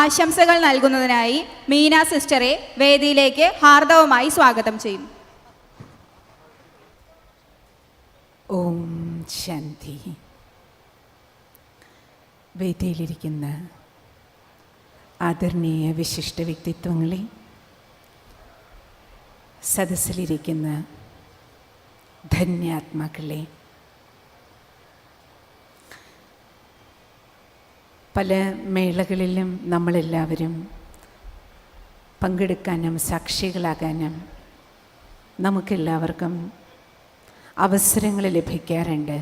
ആശംസകൾ നൽകുന്നതിനായി മീന സിസ്റ്ററെ വേദിയിലേക്ക് ഹാർദവമായി സ്വാഗതം ചെയ്യും. ഓം ശാന്തി. വേദിയിലിരിക്കുന്ന ആദരണീയ വിശിഷ്ട വ്യക്തിത്വങ്ങളെ, സദസ്സിലിരിക്കുന്ന ധന്യാത്മാക്കളെ, പല മേളകളിലും നമ്മളെല്ലാവരും പങ്കെടുക്കാനും സാക്ഷികളാകാനും നമുക്കെല്ലാവർക്കും അവസരങ്ങൾ ലഭിക്കാറുണ്ട്.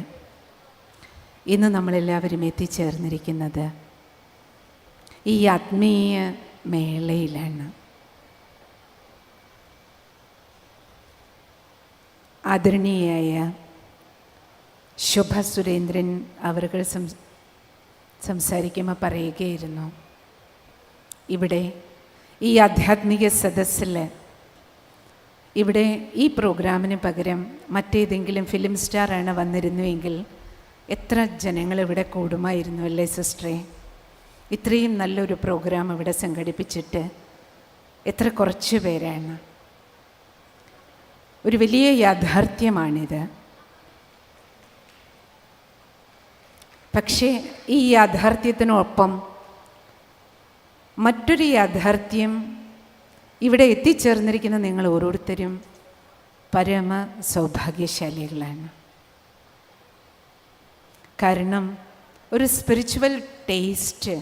ഇന്ന് നമ്മളെല്ലാവരും എത്തിച്ചേർന്നിരിക്കുന്നത് ഈ ആത്മീയ മേളയിലാണ്. ആദരണീയായ ശോഭ സുരേന്ദ്രൻ അവർ സംസാരിക്കുമ്പോൾ പറയുകയായിരുന്നു, ഇവിടെ ഈ ആധ്യാത്മിക സദസ്സിൽ ഇവിടെ ഈ പ്രോഗ്രാമിന് പകരം മറ്റേതെങ്കിലും ഫിലിം സ്റ്റാറാണ് വന്നിരുന്നുവെങ്കിൽ എത്ര ജനങ്ങൾ ഇവിടെ കൂടുമായിരുന്നു അല്ലേ സിസ്റ്ററെ? ഇത്രയും നല്ലൊരു പ്രോഗ്രാം ഇവിടെ സംഘടിപ്പിച്ചിട്ട് എത്ര കുറച്ച് പേരാണ്. ഒരു വലിയ യാഥാർത്ഥ്യമാണിത്. പക്ഷേ ഈ യാഥാർത്ഥ്യത്തിനൊപ്പം മറ്റൊരു യാഥാർത്ഥ്യം, ഇവിടെ എത്തിച്ചേർന്നിരിക്കുന്ന നിങ്ങൾ ഓരോരുത്തരും പരമ സൗഭാഗ്യശാലികളാണ്. കാരണം ഒരു സ്പിരിച്വൽ ടേസ്റ്റ്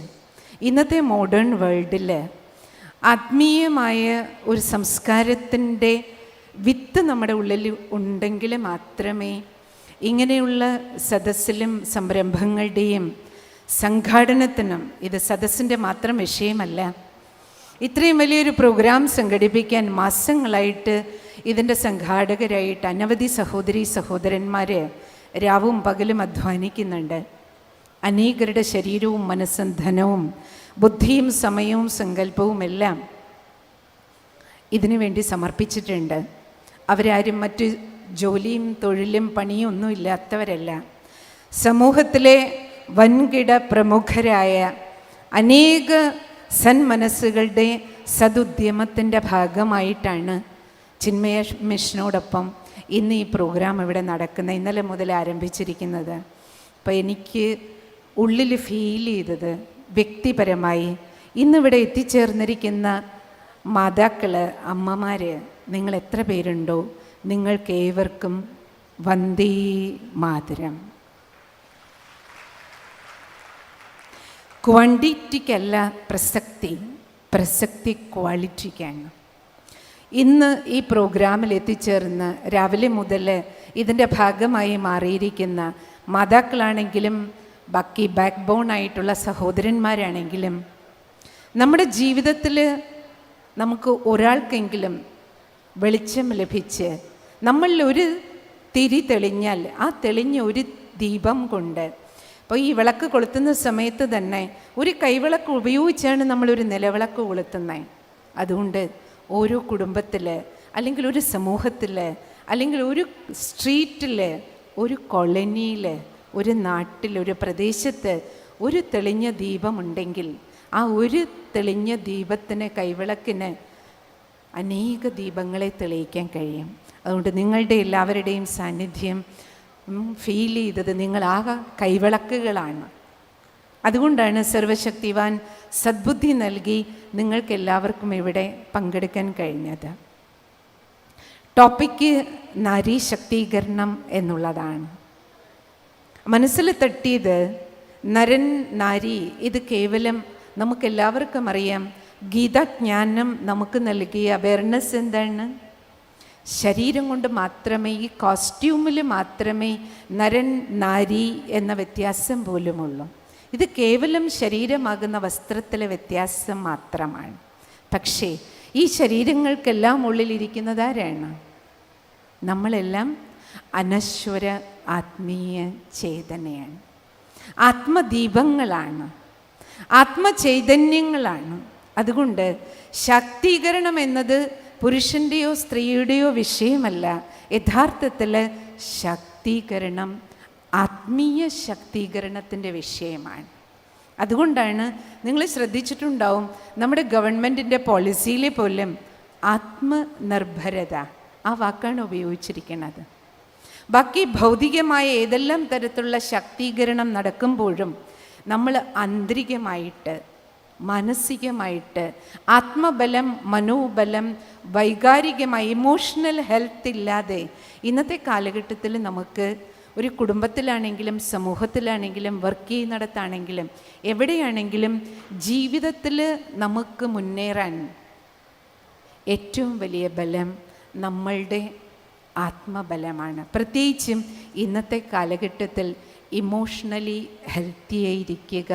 ഇന്നത്തെ മോഡേൺ വേൾഡിൽ ആത്മീയമായ ഒരു സംസ്കാരത്തിൻ്റെ വിത്ത് നമ്മുടെ ഉള്ളിൽ ഉണ്ടെങ്കിൽ മാത്രമേ ഇങ്ങനെയുള്ള സദസ്സിലും സംരംഭങ്ങളുടെയും സംഘാടനത്തിനും, ഇത് സദസ്സിൻ്റെ മാത്രം വിഷയമല്ല, ഇത്രയും വലിയൊരു പ്രോഗ്രാം സംഘടിപ്പിക്കാൻ മാസങ്ങളായിട്ട് ഇതിൻ്റെ സംഘാടകരായിട്ട് അനവധി സഹോദരീ സഹോദരന്മാർ രാവും പകലും അധ്വാനിക്കുന്നുണ്ട്. അനേകരുടെ ശരീരവും മനസ്സും ധനവും ബുദ്ധിയും സമയവും സങ്കല്പവും എല്ലാം ഇതിനു വേണ്ടി സമർപ്പിച്ചിട്ടുണ്ട്. അവരാരും മറ്റ് ജോലിയും തൊഴിലും പണിയും ഒന്നും ഇല്ലാത്തവരല്ല. സമൂഹത്തിലെ വൻകിട പ്രമുഖരായ അനേക സന്മനസ്സുകളുടെ സദുദ്യമത്തിൻ്റെ ഭാഗമായിട്ടാണ് ചിന്മയ മിഷനോടൊപ്പം ഇന്ന് ഈ പ്രോഗ്രാം ഇവിടെ നടക്കുന്നത്, ഇന്നലെ മുതൽ ആരംഭിച്ചിരിക്കുന്നത്. അപ്പോൾ എനിക്ക് ഉള്ളിൽ ഫീൽ ചെയ്തത് വ്യക്തിപരമായി ഇന്നിവിടെ എത്തിച്ചേർന്നിരിക്കുന്ന മാതാക്കൾ, അമ്മമാർ, നിങ്ങൾ എത്ര പേരുണ്ടോ നിങ്ങൾക്കേവർക്കും വന്ദേ മാതരം. ക്വാണ്ടിറ്റിക്കല്ല പ്രസക്തി ക്വാളിറ്റിക്കാണ്. ഇന്ന് ഈ പ്രോഗ്രാമിൽ എത്തിച്ചേർന്ന് രാവിലെ മുതൽ ഇതിൻ്റെ ഭാഗമായി മാറിയിരിക്കുന്ന മാതാക്കളാണെങ്കിലും ബാക്കി ബാക്ക് ബോൺ ആയിട്ടുള്ള സഹോദരന്മാരാണെങ്കിലും, നമ്മുടെ ജീവിതത്തിൽ നമുക്ക് ഒരാൾക്കെങ്കിലും വെളിച്ചം ലഭിച്ച് നമ്മളിൽ ഒരു തിരി തെളിഞ്ഞാൽ ആ തെളിഞ്ഞ ഒരു ദീപം കൊണ്ട്, അപ്പോൾ ഈ വിളക്ക് കൊളുത്തുന്ന സമയത്ത് തന്നെ ഒരു കൈവിളക്ക് ഉപയോഗിച്ചാണ് നമ്മളൊരു നിലവിളക്ക് കൊളുത്തുന്നത്. അതുകൊണ്ട് ഓരോ കുടുംബത്തിൽ, അല്ലെങ്കിൽ ഒരു സമൂഹത്തിൽ, അല്ലെങ്കിൽ ഒരു സ്ട്രീറ്റിൽ, ഒരു കോളനിയിൽ, ഒരു നാട്ടിൽ, ഒരു പ്രദേശത്ത് ഒരു തെളിഞ്ഞ ദീപമുണ്ടെങ്കിൽ ആ ഒരു തെളിഞ്ഞ ദീപത്തിന്, കൈവിളക്കിന് അനേക ദീപങ്ങളെ തെളിയിക്കാൻ കഴിയും. അതുകൊണ്ട് നിങ്ങളുടെ എല്ലാവരുടെയും സാന്നിധ്യം ഫീൽ ചെയ്തത് നിങ്ങൾ ആ കൈവിളക്കുകളാണ്. അതുകൊണ്ടാണ് സർവശക്തിവാൻ സദ്ബുദ്ധി നൽകി നിങ്ങൾക്കെല്ലാവർക്കും ഇവിടെ പങ്കെടുക്കാൻ കഴിഞ്ഞത്. ടോപ്പിക്ക് നാരീ ശക്തീകരണം എന്നുള്ളതാണ്. മനസ്സിൽ തട്ടിയത് നരൻ നാരി, ഇത് കേവലം നമുക്കെല്ലാവർക്കും അറിയാം. ഗീതാജ്ഞാനം നമുക്ക് നൽകിയ അവയർനെസ് എന്താണ്? ശരീരം കൊണ്ട് മാത്രമേ, ഈ കോസ്റ്റ്യൂമിൽ മാത്രമേ നരൻ നാരി എന്ന വ്യത്യാസം പോലുമുള്ളൂ. ഇത് കേവലം ശരീരമാകുന്ന വസ്ത്രത്തിലെ വ്യത്യാസം മാത്രമാണ്. പക്ഷേ ഈ ശരീരങ്ങൾക്കെല്ലാം ഉള്ളിലിരിക്കുന്നത് ആരാണ്? നമ്മളെല്ലാം അനശ്വര ആത്മീയ ചേതനയാണ്, ആത്മദീപങ്ങളാണ്, ആത്മചൈതന്യങ്ങളാണ്. അതുകൊണ്ട് ശാക്തീകരണം എന്നത് പുരുഷൻ്റെയോ സ്ത്രീയുടെയോ വിഷയമല്ല. യഥാർത്ഥത്തിൽ ശാക്തീകരണം ആത്മീയ ശാക്തീകരണത്തിൻ്റെ വിഷയമാണ്. അതുകൊണ്ടാണ് നിങ്ങൾ ശ്രദ്ധിച്ചിട്ടുണ്ടാവും, നമ്മുടെ ഗവൺമെൻറ്റിൻ്റെ പോളിസിയിൽ പോലും ആത്മനിർഭരത ആ വാക്കാണ് ഉപയോഗിച്ചിരിക്കുന്നത്. ബാക്കി ഭൗതികമായ ഏതെല്ലാം തരത്തിലുള്ള ശാക്തീകരണം നടക്കുമ്പോഴും നമ്മൾ ആന്തരികമായിട്ട്, മാനസികമായിട്ട് ആത്മബലം, മനോബലം, വൈകാരികമായി ഇമോഷണൽ ഹെൽത്ത് ഇല്ലാതെ ഇന്നത്തെ കാലഘട്ടത്തിൽ നമുക്ക് ഒരു കുടുംബത്തിലാണെങ്കിലും സമൂഹത്തിലാണെങ്കിലും വർക്ക് ചെയ്യുന്നിടത്താണെങ്കിലും എവിടെയാണെങ്കിലും ജീവിതത്തിൽ നമുക്ക് മുന്നേറാൻ ഏറ്റവും വലിയ ബലം നമ്മളുടെ ആത്മബലമാണ്. പ്രത്യേകിച്ചും ഇന്നത്തെ കാലഘട്ടത്തിൽ ഇമോഷണലി ഹെൽത്തിയായിരിക്കുക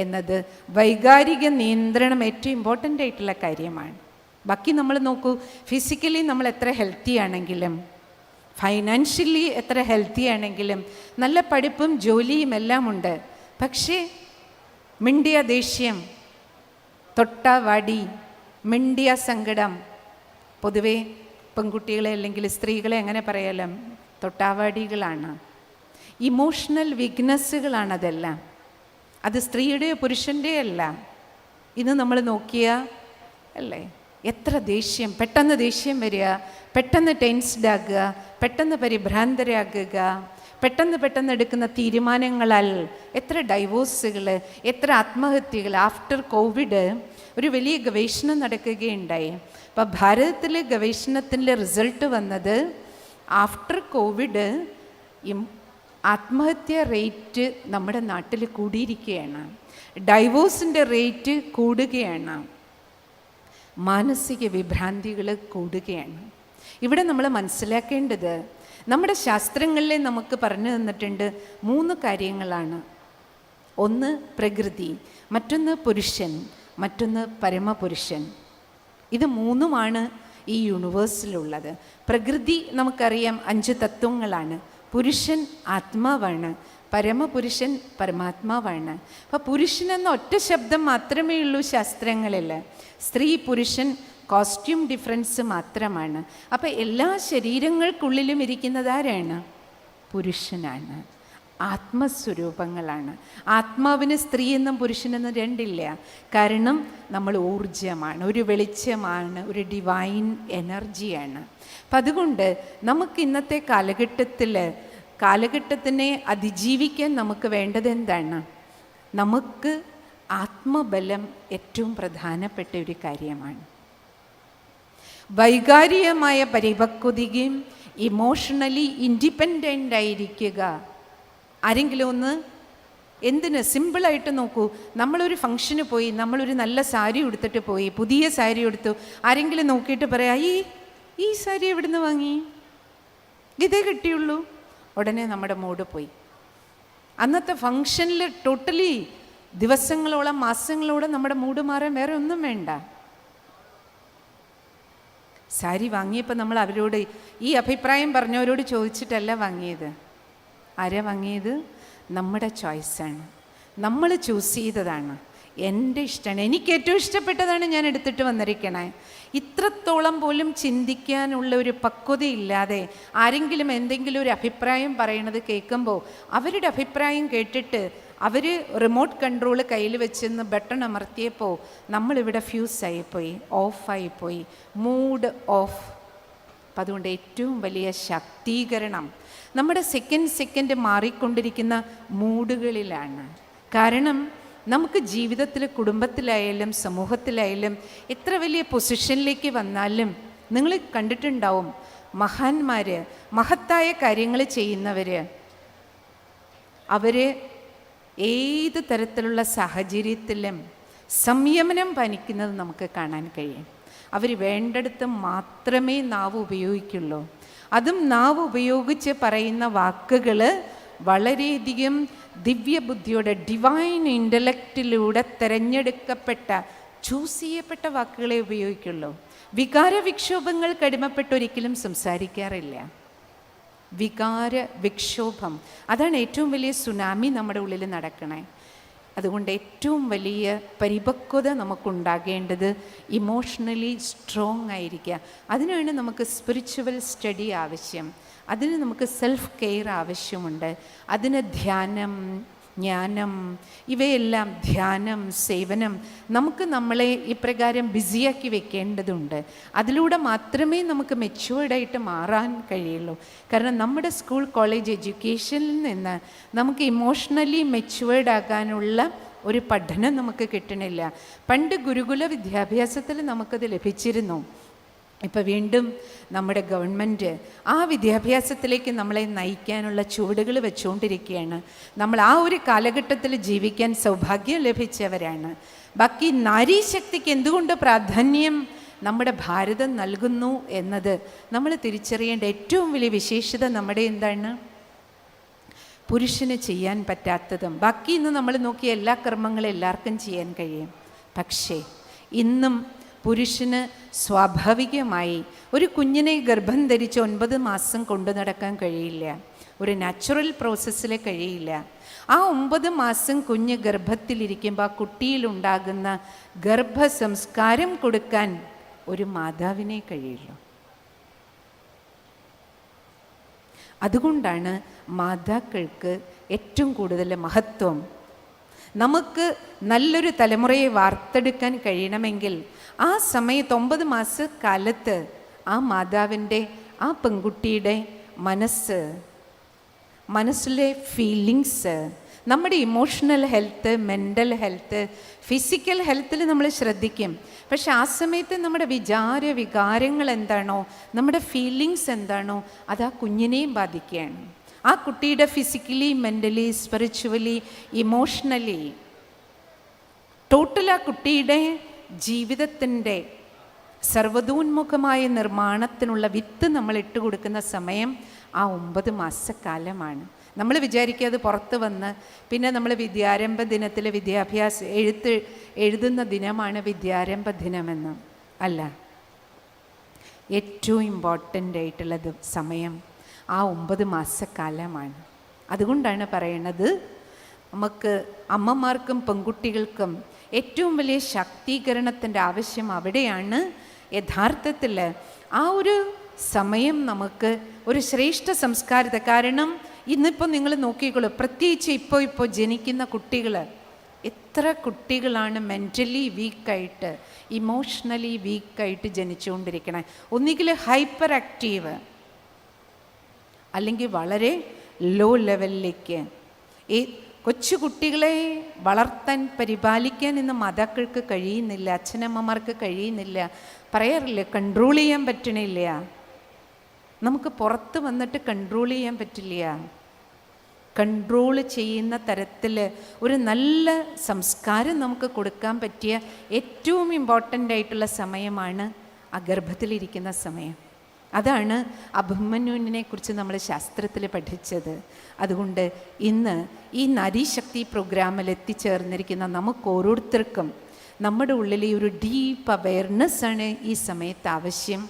എന്നത്, വൈകാരിക നിയന്ത്രണം ഏറ്റവും ഇമ്പോർട്ടൻ്റ് ആയിട്ടുള്ള കാര്യമാണ്. ബാക്കി നമ്മൾ നോക്കൂ, ഫിസിക്കലി നമ്മൾ എത്ര ഹെൽത്തി ആണെങ്കിലും, ഫൈനാൻഷ്യലി എത്ര ഹെൽത്തി ആണെങ്കിലും, നല്ല പഠിപ്പും ജോലിയും എല്ലാം ഉണ്ട്, പക്ഷേ മിണ്ടിയ ദേഷ്യം, തൊട്ട വടി, മിണ്ടിയ സങ്കടം, പൊതുവേ പെൺകുട്ടികളെ അല്ലെങ്കിൽ സ്ത്രീകളെ എങ്ങനെ പറയാലും തൊട്ടാവാടികളാണ്. ഇമോഷണൽ വീക്ക്നെസ്സുകളാണ് അതെല്ലാം. അത് സ്ത്രീയുടെയോ പുരുഷൻ്റെയോ അല്ല. ഇന്ന് നമ്മൾ നോക്കിയാൽ അല്ലേ, എത്ര ദേഷ്യം, പെട്ടെന്ന് ദേഷ്യം വരിക, പെട്ടെന്ന് ടെൻസ്ഡ് ആകുക, പെട്ടെന്ന് പരിഭ്രാന്തരാകുക, പെട്ടെന്ന് എടുക്കുന്ന തീരുമാനങ്ങളാൽ എത്ര ഡൈവോഴ്സുകൾ, എത്ര ആത്മഹത്യകൾ. ആഫ്റ്റർ കോവിഡ് ഒരു വലിയ ഗവേഷണം നടക്കുകയുണ്ടായി. അപ്പോൾ ഭാരതത്തിലെ ഗവേഷണത്തിൻ്റെ റിസൾട്ട് വന്നത്, ആഫ്റ്റർ കോവിഡ് ആത്മഹത്യ റേറ്റ് നമ്മുടെ നാട്ടിൽ കൂടിയിരിക്കുകയാണ്, ഡൈവോഴ്സിൻ്റെ റേറ്റ് കൂടുകയാണ്, മാനസിക വിഭ്രാന്തികൾ കൂടുകയാണ്. ഇവിടെ നമ്മൾ മനസ്സിലാക്കേണ്ടത്, നമ്മുടെ ശാസ്ത്രങ്ങളിലെ നമുക്ക് പറഞ്ഞു തന്നിട്ടുണ്ട് 3 കാര്യങ്ങളാണ്. ഒന്ന് പ്രകൃതി, മറ്റൊന്ന് പുരുഷൻ, മറ്റൊന്ന് പരമപുരുഷൻ. ഇത് 3ഉമാണ് ഈ യൂണിവേഴ്സിലുള്ളത്. പ്രകൃതി നമുക്കറിയാം 5 തത്വങ്ങളാണ്. പുരുഷൻ ആത്മാവാണ്, പരമപുരുഷൻ പരമാത്മാവാണ്. അപ്പോൾ പുരുഷൻ എന്ന ഒറ്റ ശബ്ദം മാത്രമേ ഉള്ളൂ ശാസ്ത്രങ്ങളിൽ. സ്ത്രീ പുരുഷൻ കോസ്റ്റ്യൂം ഡിഫറൻസ് മാത്രമാണ്. അപ്പോൾ എല്ലാ ശരീരങ്ങൾക്കുള്ളിലും ഇരിക്കുന്നത് ആരാണ്? പുരുഷനാണ്. ആത്മസ്വരൂപങ്ങളാണ്. ആത്മാവിന് സ്ത്രീ എന്നും പുരുഷനെന്നും രണ്ടില്ല. കാരണം നമ്മൾ ഊർജമാണ്, ഒരു വെളിച്ചമാണ്, ഒരു ഡിവൈൻ എനർജിയാണ്. അപ്പം അതുകൊണ്ട് നമുക്ക് ഇന്നത്തെ കാലഘട്ടത്തിനെ അതിജീവിക്കാൻ നമുക്ക് വേണ്ടത് എന്താണ്? നമുക്ക് ആത്മബലം ഏറ്റവും പ്രധാനപ്പെട്ട ഒരു കാര്യമാണ്. വൈകാരികമായ പരിപക്വതയും ഇമോഷണലി ഇൻഡിപെൻഡൻ്റ് ആയിരിക്കുക. ആരെങ്കിലും ഒന്ന് എന്തിന് സിമ്പിളായിട്ട് നോക്കൂ, നമ്മളൊരു ഫംഗ്ഷന് പോയി, നമ്മളൊരു നല്ല സാരി ഉടുത്തിട്ട് പോയി, പുതിയ സാരി ഉടുത്തു, ആരെങ്കിലും നോക്കിയിട്ട് പറയാം, ഈ സാരി എവിടുന്ന് വാങ്ങി, ഇതേ കിട്ടിയുള്ളൂ, ഉടനെ നമ്മുടെ മൂഡ് പോയി. അന്നത്തെ ഫംഗ്ഷനിൽ ടോട്ടലി ദിവസങ്ങളോളം മാസങ്ങളോളം നമ്മുടെ മൂഡ് മാറാൻ വേറെ ഒന്നും വേണ്ട. സാരി വാങ്ങിയപ്പോൾ നമ്മൾ അവരോട് ഈ അഭിപ്രായം പറഞ്ഞവരോട് ചോദിച്ചിട്ടല്ല വാങ്ങിയത്. ആരാ വാങ്ങിയത്? നമ്മുടെ ചോയ്സാണ്, നമ്മൾ ചൂസ് ചെയ്തതാണ്, എൻ്റെ ഇഷ്ടമാണ്, എനിക്ക് ഏറ്റവും ഇഷ്ടപ്പെട്ടതാണ് ഞാൻ എടുത്തിട്ട് വന്നിരിക്കണേ. ഇത്രത്തോളം പോലും ചിന്തിക്കാനുള്ള ഒരു പക്വതയില്ലാതെ ആരെങ്കിലും എന്തെങ്കിലും ഒരു അഭിപ്രായം പറയണത് കേൾക്കുമ്പോൾ അവരുടെ അഭിപ്രായം കേട്ടിട്ട് അവർ റിമോട്ട് കൺട്രോൾ കയ്യിൽ വെച്ചെന്ന് ബട്ടൺ അമർത്തിയപ്പോൾ നമ്മളിവിടെ ഫ്യൂസായിപ്പോയി, ഓഫായിപ്പോയി, മൂഡ് ഓഫ്. അപ്പം അതുകൊണ്ട് ഏറ്റവും വലിയ ശാക്തീകരണം നമ്മുടെ സെക്കൻഡ് മാറിക്കൊണ്ടിരിക്കുന്ന മൂഡുകളിലാണ്. കാരണം നമുക്ക് ജീവിതത്തിൽ, കുടുംബത്തിലായാലും സമൂഹത്തിലായാലും എത്ര വലിയ പൊസിഷനിലേക്ക് വന്നാലും നിങ്ങൾ കണ്ടിട്ടുണ്ടാവും, മഹാന്മാർ, മഹത്തായ കാര്യങ്ങൾ ചെയ്യുന്നവർ, അവർ ഏത് തരത്തിലുള്ള സാഹചര്യത്തിലും സംയമനം പാലിക്കുന്നത് നമുക്ക് കാണാൻ കഴിയും. അവർ വേണ്ടിടത്ത് മാത്രമേ നാവ് ഉപയോഗിക്കുള്ളൂ. അതും നാവ് ഉപയോഗിച്ച് പറയുന്ന വാക്കുകൾ വളരെയധികം ദിവ്യബുദ്ധിയോടെ, ഡിവൈൻ ഇൻ്റലക്റ്റിലൂടെ തിരഞ്ഞെടുക്കപ്പെട്ട, ചൂസ് ചെയ്യപ്പെട്ട വാക്കുകളെ ഉപയോഗിക്കുള്ളൂ. വികാരവിക്ഷോഭങ്ങൾക്ക് അടിമപ്പെട്ട് ഒരിക്കലും സംസാരിക്കാറില്ല. വികാര വിക്ഷോഭം, അതാണ് ഏറ്റവും വലിയ സുനാമി നമ്മുടെ ഉള്ളിൽ നടക്കണേ. അതുകൊണ്ട് ഏറ്റവും വലിയ പരിപക്വത നമുക്കുണ്ടാകേണ്ടത് ഇമോഷണലി സ്ട്രോങ് ആയിരിക്കുക. അതിനാണ് നമുക്ക് സ്പിരിച്വൽ സ്റ്റഡി ആവശ്യം, അതിന് നമുക്ക് സെൽഫ് കെയർ ആവശ്യമുണ്ട്, അതിന് ധ്യാനം, ജ്ഞാനം, ഇവയെല്ലാം ധ്യാനം, സേവനം നമുക്ക് നമ്മളെ ഇപ്രകാരം ബിസിയാക്കി വെക്കേണ്ടതുണ്ട്. അതിലൂടെ മാത്രമേ നമുക്ക് മെച്യൂർഡായിട്ട് മാറാൻ കഴിയുള്ളൂ. കാരണം നമ്മുടെ സ്കൂൾ കോളേജ് എഡ്യൂക്കേഷനിൽ നിന്ന് നമുക്ക് ഇമോഷണലി മെച്യൂർഡ് ആകാനുള്ള ഒരു പഠനം നമുക്ക് കിട്ടണില്ല. പണ്ട് ഗുരുകുല വിദ്യാഭ്യാസത്തിൽ നമുക്കത് ലഭിച്ചിരുന്നു. ഇപ്പോൾ വീണ്ടും നമ്മുടെ ഗവൺമെൻറ് ആ വിദ്യാഭ്യാസത്തിലേക്ക് നമ്മളെ നയിക്കാനുള്ള ചുവടുകൾ വെച്ചുകൊണ്ടിരിക്കുകയാണ്. നമ്മൾ ആ ഒരു കാലഘട്ടത്തിൽ ജീവിക്കാൻ സൗഭാഗ്യം ലഭിച്ചവരാണ്. ബാക്കി നാരീശക്തിക്ക് എന്തുകൊണ്ട് പ്രാധാന്യം നമ്മുടെ ഭാരതം നൽകുന്നു എന്നത് നമ്മൾ തിരിച്ചറിയേണ്ട ഏറ്റവും വലിയ വിശേഷത നമ്മുടെ എന്താണ്? പുരുഷന് ചെയ്യാൻ പറ്റാത്തതും ബാക്കി ഇന്ന് നമ്മൾ നോക്കിയ എല്ലാ കർമ്മങ്ങളും എല്ലാവർക്കും ചെയ്യാൻ കഴിയും. പക്ഷേ ഇന്നും പുരുഷന് സ്വാഭാവികമായി ഒരു കുഞ്ഞിനെ ഗർഭം ധരിച്ച് 9 മാസം കൊണ്ടു നടക്കാൻ കഴിയില്ല. ഒരു നാച്ചുറൽ പ്രോസസ്സിൽ കഴിയില്ല. ആ 9 മാസം കുഞ്ഞ് ഗർഭത്തിലിരിക്കുമ്പോൾ ആ കുട്ടിയിലുണ്ടാകുന്ന ഗർഭസംസ്കാരം കൊടുക്കാൻ ഒരു മാതാവിനെ കഴിയുള്ളൂ. അതുകൊണ്ടാണ് മാതാക്കൾക്ക് ഏറ്റവും കൂടുതൽ മഹത്വം. നമുക്ക് നല്ലൊരു തലമുറയെ വാർത്തെടുക്കാൻ കഴിയണമെങ്കിൽ ആ സമയത്ത് 9 മാസക്കാലത്ത് ആ മാതാവിൻ്റെ, ആ പെൺകുട്ടിയുടെ മനസ്സിലെ ഫീലിങ്സ്, നമ്മുടെ emotional health, mental health, physical ഹെൽത്തിൽ നമ്മൾ ശ്രദ്ധിക്കും. പക്ഷെ ആ സമയത്ത് നമ്മുടെ വികാരങ്ങൾ എന്താണോ, നമ്മുടെ ഫീലിങ്സ് എന്താണോ, അത് ആ കുഞ്ഞിനെയും ബാധിക്കുകയാണ്. ആ കുട്ടിയുടെ physically, mentally, spiritually, emotionally total ആ കുട്ടിയുടെ ജീവിതത്തിൻ്റെ സർവ്വതോന്മുഖമായ നിർമ്മാണത്തിനുള്ള വിത്ത് നമ്മൾ ഇട്ടുകൊടുക്കുന്ന സമയം ആ 9 മാസക്കാലമാണ്. നമ്മൾ വിചാരിക്കുക അത് പുറത്ത് വന്ന് പിന്നെ നമ്മൾ വിദ്യാരംഭ ദിനത്തിൽ എഴുതുന്ന ദിനമാണ് വിദ്യാരംഭ ദിനമെന്ന്. അല്ല, ഏറ്റവും ഇമ്പോർട്ടൻ്റ് ആയിട്ടുള്ള സമയം ആ 9 മാസക്കാലമാണ്. അതുകൊണ്ടാണ് പറയണത്, നമുക്ക് അമ്മമാർക്കും പെൺകുട്ടികൾക്കും ഏറ്റവും വലിയ ശാക്തീകരണത്തിൻ്റെ ആവശ്യം അവിടെയാണ്. യഥാർത്ഥത്തിൽ ആ ഒരു സമയം നമുക്ക് ഒരു ശ്രേഷ്ഠ സംസ്കാരത്തെ, കാരണം ഇന്നിപ്പോൾ നിങ്ങൾ നോക്കിക്കോളൂ, പ്രത്യേകിച്ച് ഇപ്പോൾ ജനിക്കുന്ന കുട്ടികൾ, എത്ര കുട്ടികളാണ് മെൻ്റലി വീക്കായിട്ട്, ഇമോഷണലി വീക്കായിട്ട് ജനിച്ചുകൊണ്ടിരിക്കണേ. ഒന്നുകിൽ ഹൈപ്പർ ആക്റ്റീവ്, അല്ലെങ്കിൽ വളരെ ലോ ലെവലിലേക്ക്. ഈ കൊച്ചു കുട്ടികളെ വളർത്താൻ, പരിപാലിക്കാൻ ഇന്ന് മാതാക്കൾക്ക് കഴിയുന്നില്ല, അച്ഛനമ്മമാർക്ക് കഴിയുന്നില്ല. പറയാറില്ല, കൺട്രോൾ ചെയ്യാൻ പറ്റണില്ല. നമുക്ക് പുറത്ത് വന്നിട്ട് കൺട്രോൾ ചെയ്യാൻ പറ്റില്ല. കൺട്രോൾ ചെയ്യുന്ന തരത്തിൽ ഒരു നല്ല സംസ്കാരം നമുക്ക് കൊടുക്കാൻ പറ്റിയ ഏറ്റവും ഇമ്പോർട്ടൻ്റ് ആയിട്ടുള്ള സമയമാണ് ആ ഗർഭത്തിലിരിക്കുന്ന സമയം. അതാണ് അഭിമന്യുവിനെ കുറിച്ച് നമ്മൾ ശാസ്ത്രത്തിൽ പഠിച്ചത്. അതുകൊണ്ട് ഇന്ന് ഈ നാരീശക്തി പ്രോഗ്രാമിൽ എത്തിച്ചേർന്നിരിക്കുന്ന നമുക്ക് ഓരോരുത്തർക്കും നമ്മുടെ ഉള്ളിലെ ഒരു ഡീപ്പ് അവെയർനെസ്സാണ് ഈ സമയത്ത് ആവശ്യം.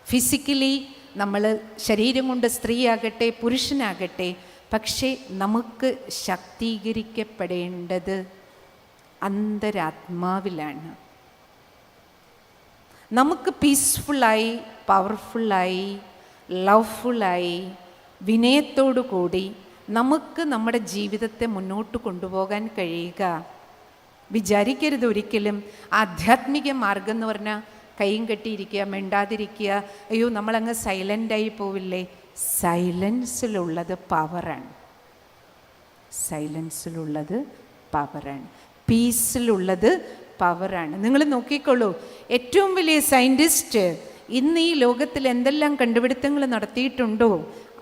ഫിസിക്കലി നമ്മൾ ശരീരം കൊണ്ട് സ്ത്രീയാകട്ടെ പുരുഷനാകട്ടെ, പക്ഷേ നമുക്ക് ശാക്തീകരിക്കപ്പെടേണ്ടത് അന്തരാത്മാവിലാണ്. നമുക്ക് പീസ്ഫുള്ളായി, പവർഫുള്ളായി, ലവ്ഫുള്ളായി, വിനയത്തോടു കൂടി നമുക്ക് നമ്മുടെ ജീവിതത്തെ മുന്നോട്ട് കൊണ്ടുപോകാൻ കഴിയുക. വിചാരിക്കരുത് ഒരിക്കലും ആധ്യാത്മിക മാർഗം എന്ന് പറഞ്ഞാൽ കൈയും കെട്ടിയിരിക്കുക, മിണ്ടാതിരിക്കുക, അയ്യോ നമ്മളങ്ങ് സൈലൻ്റായി പോവില്ലേ. സൈലൻസിലുള്ളത് പവറാണ്. സൈലൻസിലുള്ളത് പവറാണ്. പീസിലുള്ളത് പവറാണ്. നിങ്ങൾ നോക്കിക്കോളൂ, ഏറ്റവും വലിയ സയൻറ്റിസ്റ്റ് ഇന്ന് ഈ ലോകത്തിൽ എന്തെല്ലാം കണ്ടുപിടുത്തങ്ങൾ നടത്തിയിട്ടുണ്ടോ,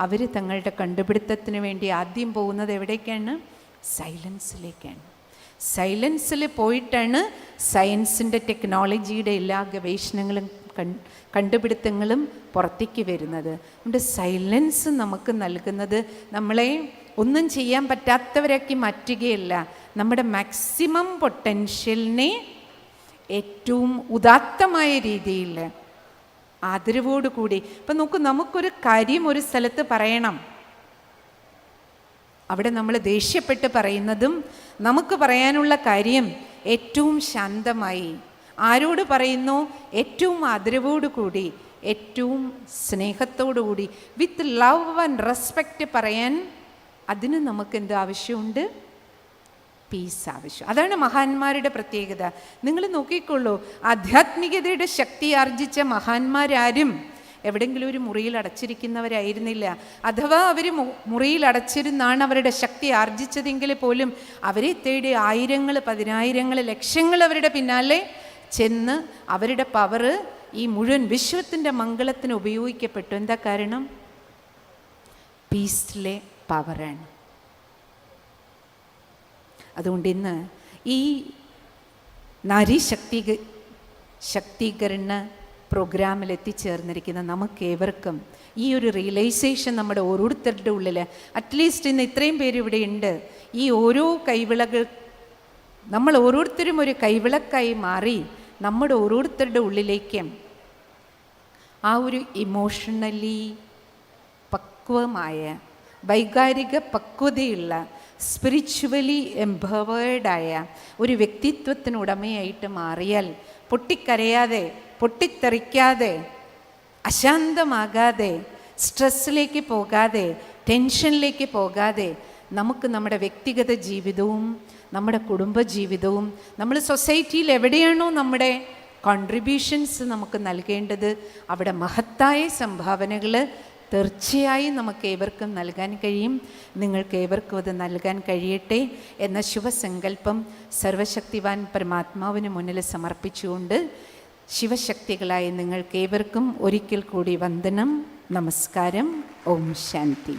അവർ തങ്ങളുടെ കണ്ടുപിടുത്തത്തിന് വേണ്ടി ആദ്യം പോകുന്നത് എവിടേക്കാണ്? സൈലൻസിലേക്കാണ്. സൈലൻസിൽ പോയിട്ടാണ് സയൻസിൻ്റെ, ടെക്നോളജിയുടെ എല്ലാ ഗവേഷണങ്ങളും കണ്ടുപിടുത്തങ്ങളും പുറത്തേക്ക് വരുന്നത്. അതുകൊണ്ട് സൈലൻസ് നമുക്ക് നൽകുന്നത് നമ്മളെ ഒന്നും ചെയ്യാൻ പറ്റാത്തവരാക്കി മാറ്റുകയല്ല, നമ്മുടെ മാക്സിമം പൊട്ടൻഷ്യലിനെ ഏറ്റവും ഉദാത്തമായ രീതിയിൽ ആദരവോടുകൂടി. ഇപ്പം നോക്കൂ, നമുക്കൊരു കാര്യം ഒരു സ്ഥലത്ത് പറയണം, അവിടെ നമ്മൾ ദേഷ്യപ്പെട്ട് പറയുന്നതും നമുക്ക് പറയാനുള്ള കാര്യം ഏറ്റവും ശാന്തമായി ആരോട് പറയുന്നു? ഏറ്റവും ആദരവോടു കൂടി, ഏറ്റവും സ്നേഹത്തോടു കൂടി, വിത്ത് ലവ് ആൻഡ് റെസ്പെക്റ്റ് പറയാൻ അതിന് നമുക്ക് എന്ത് ആവശ്യമുണ്ട്? പീസ് ആവശ്യം. അതാണ് മഹാന്മാരുടെ പ്രത്യേകത. നിങ്ങൾ നോക്കിക്കൊള്ളൂ, ആധ്യാത്മികതയുടെ ശക്തി ആർജിച്ച മഹാന്മാരാരും എവിടെയെങ്കിലും ഒരു മുറിയിൽ അടച്ചിരിക്കുന്നവരായിരുന്നില്ല. അഥവാ അവർ മുറിയിൽ അടച്ചിരുന്നാണ് അവരുടെ ശക്തി ആർജിച്ചതെങ്കിൽ പോലും അവരെ തേടി ആയിരങ്ങൾ, പതിനായിരങ്ങൾ, ലക്ഷങ്ങൾ അവരുടെ പിന്നാലെ ചെന്ന് അവരുടെ പവർ ഈ മുഴുവൻ വിശ്വത്തിൻ്റെ മംഗളത്തിന് ഉപയോഗിക്കപ്പെട്ടു. എന്താ കാരണം? പീസിലെ പവറാണ്. അതുകൊണ്ട് ഇന്ന് ഈ നാരി ശക്തീകരണ പ്രോഗ്രാമിൽ എത്തിച്ചേർന്നിരിക്കുന്ന നമുക്കേവർക്കും ഈ ഒരു റിയലൈസേഷൻ നമ്മുടെ ഓരോരുത്തരുടെ ഉള്ളിൽ, അറ്റ്ലീസ്റ്റ് ഇന്ന് ഇത്രയും പേര് ഇവിടെ ഉണ്ട്, ഈ ഓരോ കൈവിളകൾ നമ്മൾ ഓരോരുത്തരും ഒരു കൈവിളക്കായി മാറി നമ്മുടെ ഓരോരുത്തരുടെ ഉള്ളിലേക്ക് ആ ഒരു ഇമോഷണലി പക്വമായ, വൈകാരിക പക്വതയുള്ള, സ്പിരിച്വലി എംപവേർഡായ ഒരു വ്യക്തിത്വത്തിന് ഉടമയായിട്ട് മാറിയാൽ പൊട്ടിക്കരയാതെ, പൊട്ടിത്തെറിക്കാതെ, അശാന്തമാകാതെ, സ്ട്രെസ്സിലേക്ക് പോകാതെ, ടെൻഷനിലേക്ക് പോകാതെ നമുക്ക് നമ്മുടെ വ്യക്തിഗത ജീവിതവും നമ്മുടെ കുടുംബജീവിതവും നമ്മൾ സൊസൈറ്റിയിൽ എവിടെയാണോ നമ്മുടെ കോൺട്രിബ്യൂഷൻസ് നമുക്ക് നൽകേണ്ടത് അവിടെ മഹത്തായ സംഭാവനകൾ തീർച്ചയായും നമുക്ക് ഏവർക്കും നൽകാൻ കഴിയും. നിങ്ങൾക്ക് ഏവർക്കും അത് നൽകാൻ കഴിയട്ടെ എന്ന ശുഭസങ്കല്പം സർവശക്തിവാൻ പരമാത്മാവിന് മുന്നിൽ സമർപ്പിച്ചുകൊണ്ട് ശിവശക്തികളായ നിങ്ങൾക്ക് ഏവർക്കും ഒരിക്കൽ കൂടി വന്ദനം, നമസ്കാരം, ഓം ശാന്തി.